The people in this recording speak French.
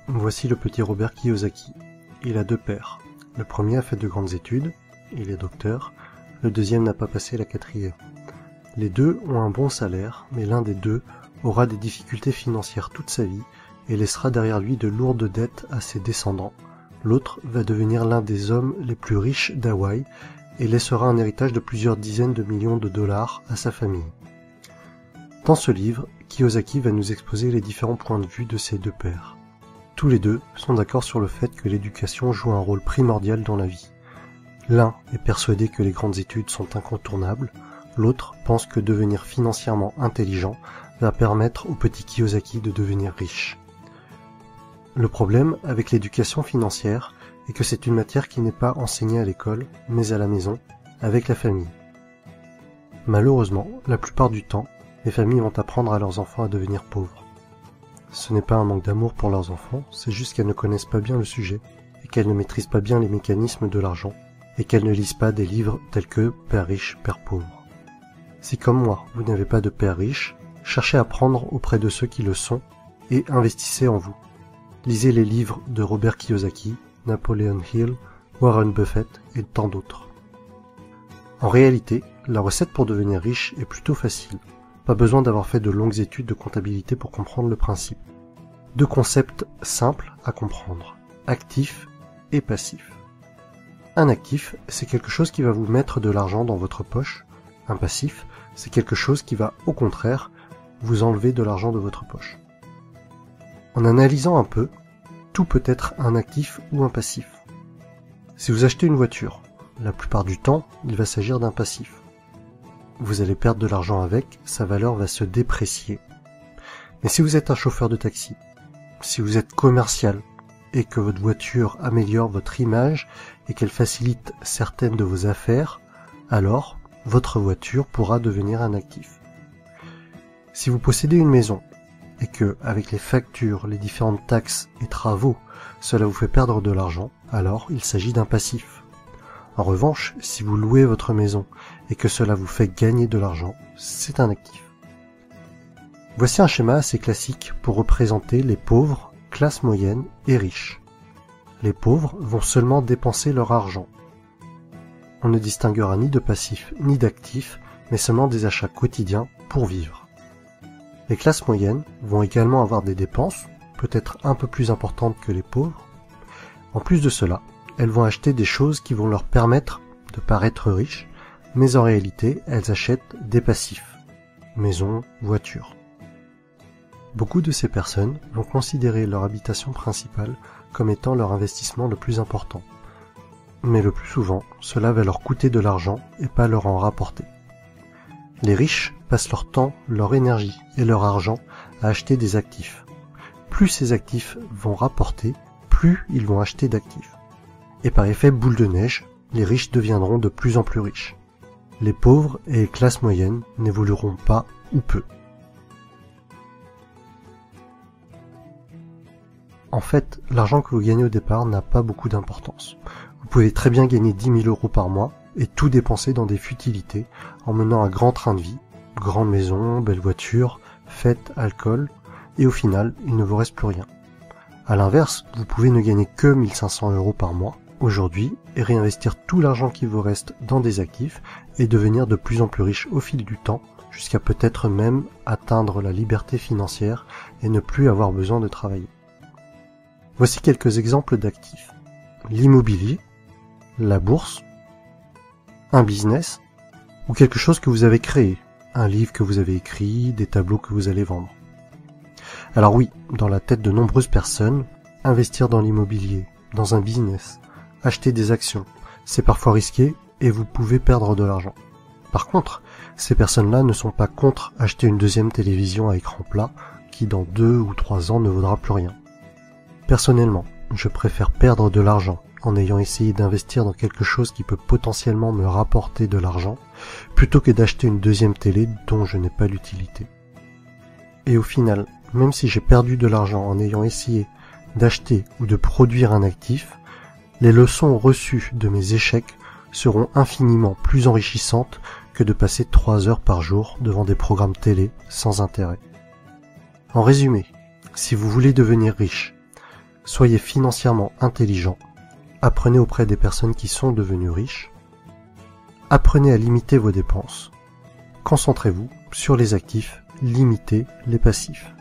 Voici le petit Robert Kiyosaki. Il a deux pères. Le premier a fait de grandes études, il est docteur, le deuxième n'a pas passé la quatrième. Les deux ont un bon salaire, mais l'un des deux aura des difficultés financières toute sa vie et laissera derrière lui de lourdes dettes à ses descendants. L'autre va devenir l'un des hommes les plus riches d'Hawaï et laissera un héritage de plusieurs dizaines de millions de dollars à sa famille. Dans ce livre, Kiyosaki va nous exposer les différents points de vue de ces deux pères. Tous les deux sont d'accord sur le fait que l'éducation joue un rôle primordial dans la vie. L'un est persuadé que les grandes études sont incontournables, l'autre pense que devenir financièrement intelligent va permettre au petit Kiyosaki de devenir riche. Le problème avec l'éducation financière est que c'est une matière qui n'est pas enseignée à l'école, mais à la maison, avec la famille. Malheureusement, la plupart du temps, les familles vont apprendre à leurs enfants à devenir pauvres. Ce n'est pas un manque d'amour pour leurs enfants, c'est juste qu'elles ne connaissent pas bien le sujet, et qu'elles ne maîtrisent pas bien les mécanismes de l'argent, et qu'elles ne lisent pas des livres tels que « Père riche, Père pauvre ». Si comme moi, vous n'avez pas de père riche, cherchez à apprendre auprès de ceux qui le sont, et investissez en vous. Lisez les livres de Robert Kiyosaki, Napoleon Hill, Warren Buffett et tant d'autres. En réalité, la recette pour devenir riche est plutôt facile. Pas besoin d'avoir fait de longues études de comptabilité pour comprendre le principe. Deux concepts simples à comprendre, actif et passif. Un actif, c'est quelque chose qui va vous mettre de l'argent dans votre poche. Un passif, c'est quelque chose qui va, au contraire, vous enlever de l'argent de votre poche. En analysant un peu, tout peut être un actif ou un passif. Si vous achetez une voiture, la plupart du temps, il va s'agir d'un passif. Vous allez perdre de l'argent avec, sa valeur va se déprécier. Mais si vous êtes un chauffeur de taxi, si vous êtes commercial, et que votre voiture améliore votre image et qu'elle facilite certaines de vos affaires, alors votre voiture pourra devenir un actif. Si vous possédez une maison, et que, avec les factures, les différentes taxes et travaux, cela vous fait perdre de l'argent, alors il s'agit d'un passif. En revanche, si vous louez votre maison et que cela vous fait gagner de l'argent, c'est un actif. Voici un schéma assez classique pour représenter les pauvres, classe moyenne et riches. Les pauvres vont seulement dépenser leur argent. On ne distinguera ni de passif ni d'actif, mais seulement des achats quotidiens pour vivre. Les classes moyennes vont également avoir des dépenses, peut-être un peu plus importantes que les pauvres. En plus de cela, elles vont acheter des choses qui vont leur permettre de paraître riches, mais en réalité, elles achètent des passifs, maison, voiture. Beaucoup de ces personnes vont considérer leur habitation principale comme étant leur investissement le plus important. Mais le plus souvent, cela va leur coûter de l'argent et pas leur en rapporter. Les riches passent leur temps, leur énergie et leur argent à acheter des actifs. Plus ces actifs vont rapporter, plus ils vont acheter d'actifs. Et par effet boule de neige, les riches deviendront de plus en plus riches. Les pauvres et les classes moyennes n'évolueront pas ou peu. En fait, l'argent que vous gagnez au départ n'a pas beaucoup d'importance. Vous pouvez très bien gagner 10 000 € par mois et tout dépenser dans des futilités en menant un grand train de vie, grande maison, belle voiture, fêtes, alcool, et au final, il ne vous reste plus rien. À l'inverse, vous pouvez ne gagner que 1 500 € par mois aujourd'hui et réinvestir tout l'argent qui vous reste dans des actifs et devenir de plus en plus riche au fil du temps, jusqu'à peut-être même atteindre la liberté financière et ne plus avoir besoin de travailler. Voici quelques exemples d'actifs. L'immobilier, la bourse, un business ou quelque chose que vous avez créé, un livre que vous avez écrit, des tableaux que vous allez vendre. Alors oui, dans la tête de nombreuses personnes, investir dans l'immobilier, dans un business, acheter des actions, c'est parfois risqué et vous pouvez perdre de l'argent. Par contre, ces personnes-là ne sont pas contre acheter une deuxième télévision à écran plat qui dans 2 ou 3 ans ne vaudra plus rien. Personnellement, je préfère perdre de l'argent en ayant essayé d'investir dans quelque chose qui peut potentiellement me rapporter de l'argent, plutôt que d'acheter une deuxième télé dont je n'ai pas l'utilité. Et au final, même si j'ai perdu de l'argent en ayant essayé d'acheter ou de produire un actif, les leçons reçues de mes échecs seront infiniment plus enrichissantes que de passer 3 heures par jour devant des programmes télé sans intérêt. En résumé, si vous voulez devenir riche, Soyez financièrement intelligent. Apprenez auprès des personnes qui sont devenues riches. Apprenez à limiter vos dépenses. Concentrez-vous sur les actifs, limitez les passifs.